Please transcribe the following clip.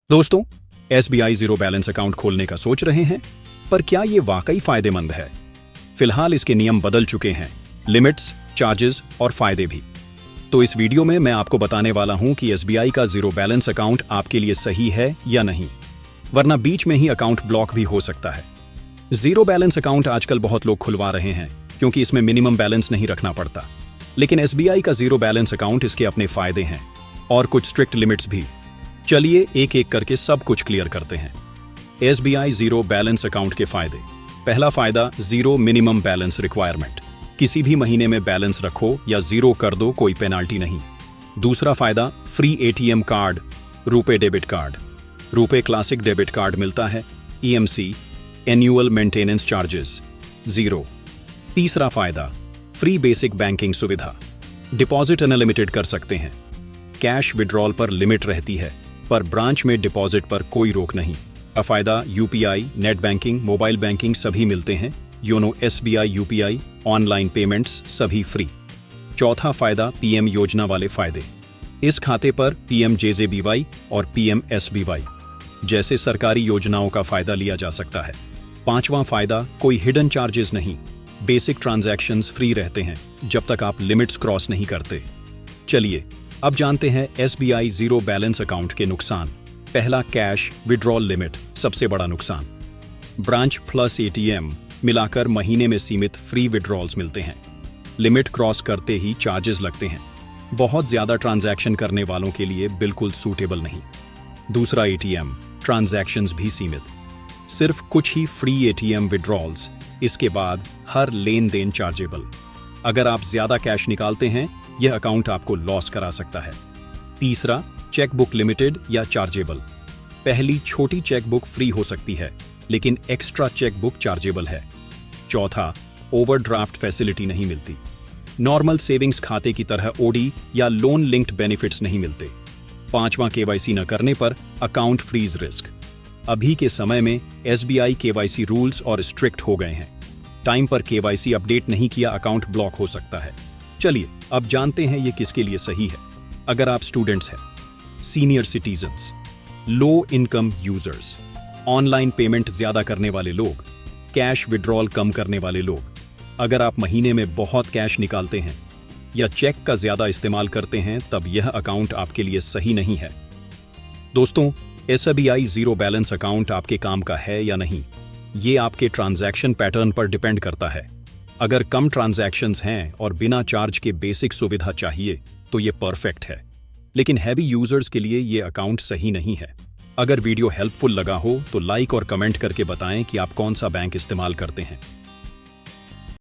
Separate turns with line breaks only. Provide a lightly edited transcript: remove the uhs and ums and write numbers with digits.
दोस्तों, SBI zero balance account खोलने का सोच रहे हैं, पर क्या ये वाकई फायदेमंद है? फिलहाल इसके नियम बदल चुके हैं, लिमिट्स, चार्जेस और फायदे भी। तो इस वीडियो में मैं आपको बताने वाला हूं कि SBI का जीरो बैलेंस अकाउंट आपके लिए सही है या नहीं, वरना बीच में ही अकाउंट ब्लॉक भी हो सकता है। जीरो बैलेंस अकाउंट आजकल बहुत लोग खुलवा रहे हैं क्योंकि इसमें मिनिमम बैलेंस नहीं रखना पड़ता, लेकिन SBI का जीरो बैलेंस अकाउंट इसके अपने फायदे हैं और कुछ स्ट्रिक्ट लिमिट्स भी। चलिए एक एक करके सब कुछ क्लियर करते हैं। SBI जीरो बैलेंस अकाउंट के फायदे। पहला फायदा, जीरो मिनिमम बैलेंस रिक्वायरमेंट। किसी भी महीने में बैलेंस रखो या जीरो कर दो, कोई पेनाल्टी नहीं। दूसरा फायदा, free ATM card, RuPay debit card. RuPay classic debit card मिलता है, EMC annual maintenance charges zero. तीसरा फायदा, फ्री बेसिक बैंकिंग सुविधा। डिपॉजिट अनलिमिटेड कर सकते हैं। कैश विड्रॉल पर लिमिट रहती है, पर ब्रांच में डिपॉजिट पर कोई रोक नहीं। फायदा, UPI, net banking, mobile banking सभी मिलते हैं। YONO SBI UPI, online payments सभी फ्री। चौथा फायदा, PM योजना वाले फायदे। इस खाते पर PMJJBY और PMSBY जैसे सरकारी योजनाओं का फायदा लिया जा सकता है। पांचवा फायदा, कोई हिडन चार्जेस नहीं। बेसिक ट्रांजैक्शंस फ्री रहते हैं जब तक आप लिमिट्स क्रॉस नहीं करते। चलिए अब जानते हैं SBI जीरो बैलेंस अकाउंट के नुकसान। पहला, कैश विड्रॉल लिमिट, सबसे बड़ा नुकसान। ब्रांच प्लस ATM मिलाकर महीने में सीमित फ्री विड्रॉल्स मिलते हैं। लिमिट क्रॉस करते ही चार्जेस लगते हैं। बहुत ज्यादा ट्रांजैक्शन करने वालों के लिए बिल्कुल सूटेबल नहीं। दूसरा, ATM ट्रांजैक्शंस भी सीमित, सिर्फ कुछ ही फ्री ATM विड्रॉल्स, इसके बाद हर लेन देन चार्जेबल। अगर आप ज्यादा कैश निकालते हैं, यह अकाउंट आपको लॉस करा सकता है। तीसरा, चेकबुक लिमिटेड या चार्जेबल। पहली छोटी चेकबुक फ्री हो सकती है, लेकिन एक्स्ट्रा चेकबुक चार्जेबल है। चौथा, ओवरड्राफ्ट फैसिलिटी नहीं मिलती। नॉर्मल सेविंग्स खाते की तरह OD या लोन लिंक्ड बेनिफिट्स नहीं मिलते। पांचवा, KYC न करने पर अकाउंट फ्रीज रिस्क। अभी के समय में SBI KYC रूल्स और स्ट्रिक्ट हो गए हैं। टाइम पर KYC अपडेट नहीं किया, अकाउंट ब्लॉक हो सकता है। चलिए अब जानते हैं ये किसके लिए सही है। अगर आप स्टूडेंट्स हैं, senior citizens, low income users, online payment ज्यादा करने वाले लोग, कैश विड्रॉल कम करने वाले लोग, अगर आप महीने में बहुत कैश निकालते हैं या चेक का ज्यादा इस्तेमाल करते हैं, तब यह अकाउंट आपके लिए सही नहीं है। दोस्तों, SBI जीरो बैलेंस अकाउंट आपके काम का है या नहीं, ये आपके ट्रांजैक्शन पैटर्न पर डिपेंड करता है। अगर कम ट्रांजैक्शंस हैं और बिना चार्ज के बेसिक सुविधा चाहिए तो ये परफेक्ट है, लेकिन हैवी यूजर्स के लिए ये अकाउंट सही नहीं है। अगर वीडियो हेल्पफुल लगा हो तो लाइक और कमेंट करके बताएं कि आप कौन सा बैंक इस्तेमाल करते हैं।